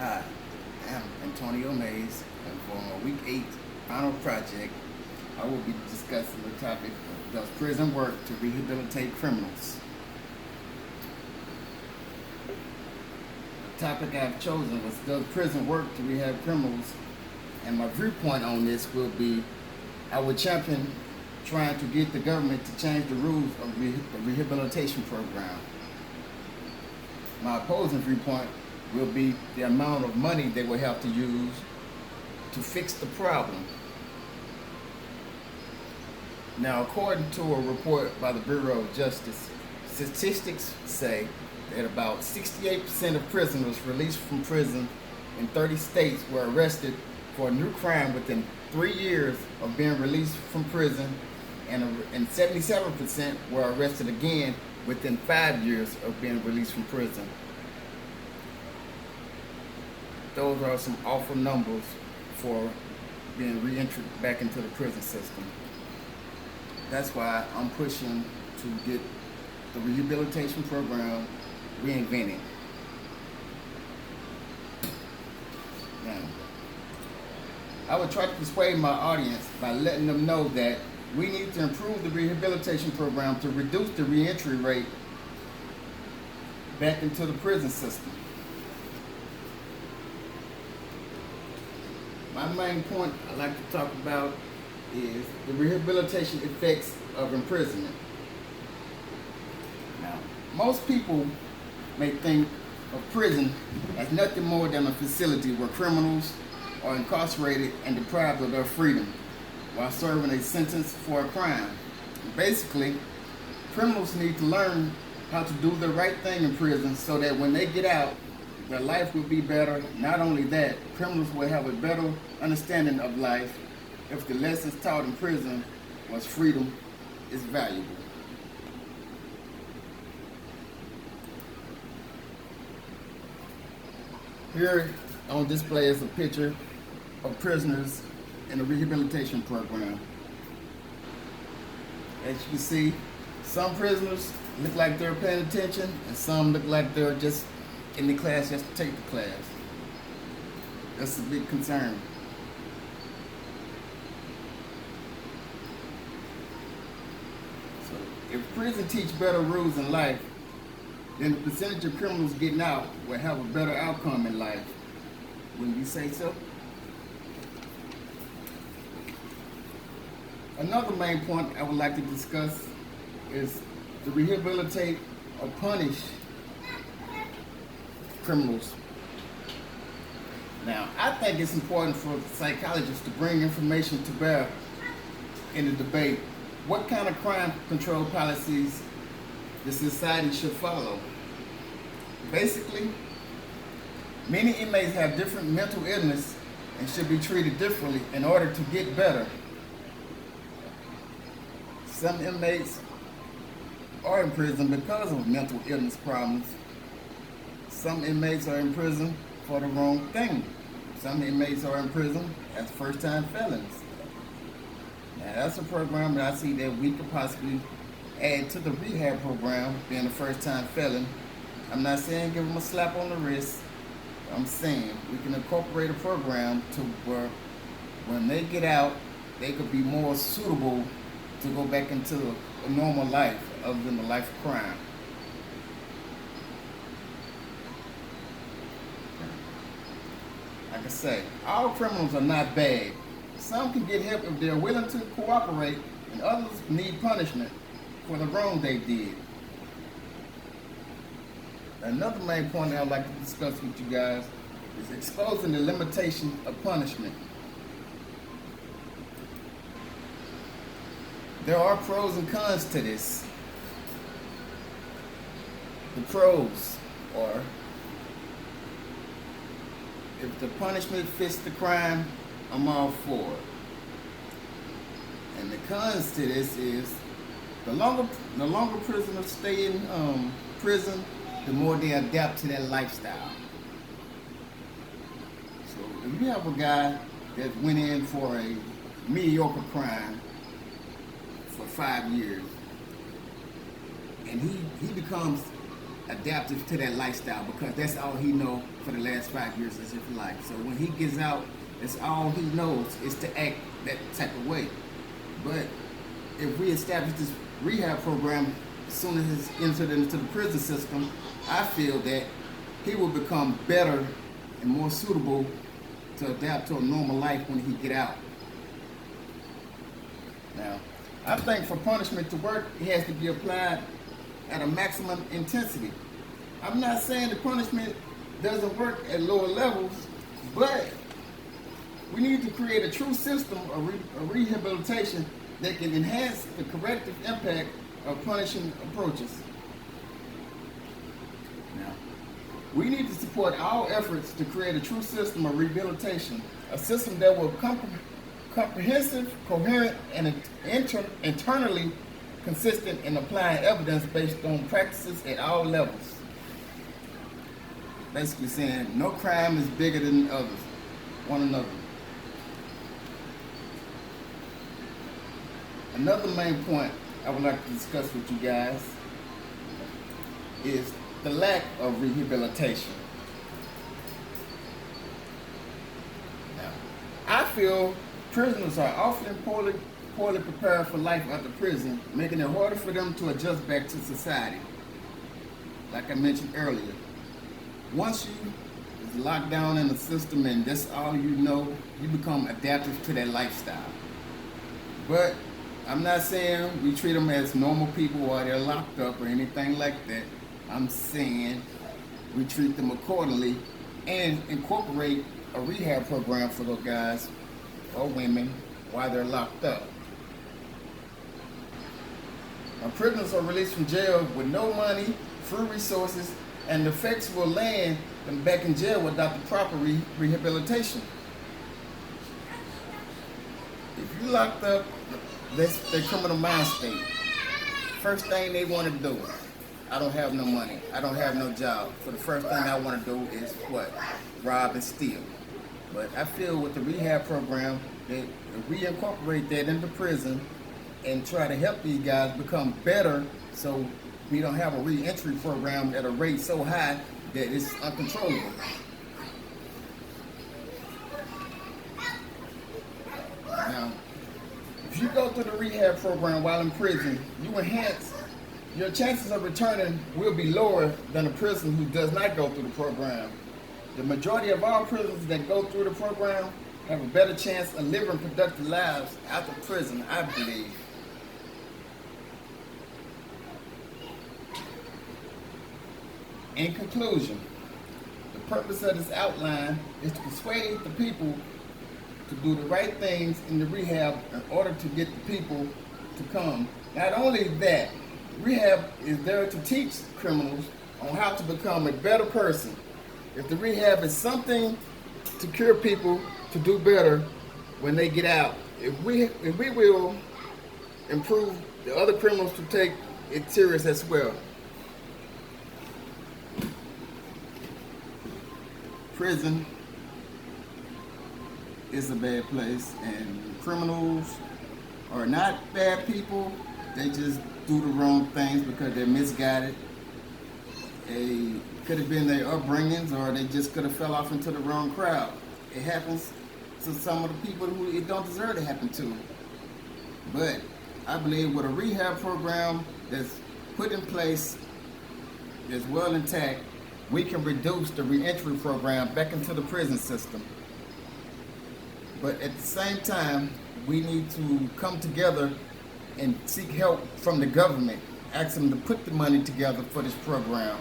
Hi, I'm Antonio Mays, and for my Week 8 final project, I will be discussing the topic of does prison work to rehabilitate criminals? The topic I've chosen was does prison work to rehab criminals? And my viewpoint on this will be I would champion trying to get the government to change the rules of the rehabilitation program. My opposing viewpoint will be the amount of money they will have to use to fix the problem. Now, according to a report by the Bureau of Justice, statistics say that about 68% of prisoners released from prison in 30 states were arrested for a new crime within 3 years of being released from prison, and 77% were arrested again within 5 years of being released from prison. Those are some awful numbers for being re-entered back into the prison system. That's why I'm pushing to get the rehabilitation program reinvented. Now, I would try to persuade my audience by letting them know that we need to improve the rehabilitation program to reduce the re-entry rate back into the prison system. My main point I like to talk about is the rehabilitation effects of imprisonment. Now, most people may think of prison as nothing more than a facility where criminals are incarcerated and deprived of their freedom while serving a sentence for a crime. Basically, criminals need to learn how to do the right thing in prison so that when they get out, their life will be better. Not only that, criminals will have a better understanding of life if the lessons taught in prison was freedom is valuable. Here on display is a picture of prisoners in a rehabilitation program. As you can see, some prisoners look like they're paying attention and some look like they're just in the class just to take the class. That's a big concern. So if prison teach better rules in life, then the percentage of criminals getting out will have a better outcome in life. Wouldn't you say so? Another main point I would like to discuss is to rehabilitate or punish criminals. Now, I think it's important for psychologists to bring information to bear in the debate. What kind of crime control policies the society should follow? Basically, many inmates have different mental illness and should be treated differently in order to get better. Some inmates are in prison because of mental illness problems. Some inmates are in prison for the wrong thing. Some inmates are in prison as first-time felons. Now, that's a program that I see that we could possibly add to the rehab program, being a first-time felon. I'm not saying give them a slap on the wrist. I'm saying we can incorporate a program to where when they get out, they could be more suitable to go back into a normal life other than a life of crime. Like I say, all criminals are not bad. Some can get help if they're willing to cooperate, and others need punishment for the wrong they did. Another main point I'd like to discuss with you guys is exposing the limitation of punishment. There are pros and cons to this. The pros are if the punishment fits the crime, I'm all for it. And the cons to this is the longer prisoners stay in prison, the more they adapt to that lifestyle. So if you have a guy that went in for a mediocre crime for 5 years, and he becomes adaptive to that lifestyle, because that's all he know for the last 5 years of his life. So when he gets out, that's all he knows is to act that type of way. But if we establish this rehab program as soon as he's entered into the prison system, I feel that he will become better and more suitable to adapt to a normal life when he get out. Now, I think for punishment to work, it has to be applied at a maximum intensity. I'm not saying the punishment doesn't work at lower levels, but we need to create a true system of rehabilitation that can enhance the corrective impact of punishing approaches. Now, we need to support all efforts to create a true system of rehabilitation, a system that will comprehensive, coherent, and internally consistent in applying evidence based on practices at all levels. Basically saying no crime is bigger than others, one another. Another main point I would like to discuss with you guys is the lack of rehabilitation. Now, I feel prisoners are often poorly prepared for life after prison, making it harder for them to adjust back to society. Like I mentioned earlier, once you is locked down in the system and that's all you know, you become adaptive to that lifestyle. But I'm not saying we treat them as normal people while they're locked up or anything like that. I'm saying we treat them accordingly and incorporate a rehab program for those guys or women while they're locked up. Now, prisoners are released from jail with no money, few resources, and the effects will land them back in jail without the proper rehabilitation. If you locked up, that's their criminal mind state. First thing they want to do, I don't have no money, I don't have no job. So the first thing I want to do is what? Rob and steal. But I feel with the rehab program that if we incorporate that into prison and try to help these guys become better, so we don't have a re-entry program at a rate so high that it's uncontrollable. Now, if you go through the rehab program while in prison, your chances of returning will be lower than a person who does not go through the program. The majority of all prisoners that go through the program have a better chance of living productive lives after prison, I believe. In conclusion, the purpose of this outline is to persuade the people to do the right things in the rehab in order to get the people to come. Not only that, rehab is there to teach criminals on how to become a better person. If the rehab is something to cure people to do better when they get out, if we will improve the other criminals to take it serious as well. Prison is a bad place, and criminals are not bad people. They just do the wrong things because they're misguided. They could have been their upbringings, or they just could have fell off into the wrong crowd. It happens to some of the people who it don't deserve to happen to. But I believe with a rehab program that's put in place, that's well intact, we can reduce the reentry program back into the prison system. But at the same time, we need to come together and seek help from the government, ask them to put the money together for this program.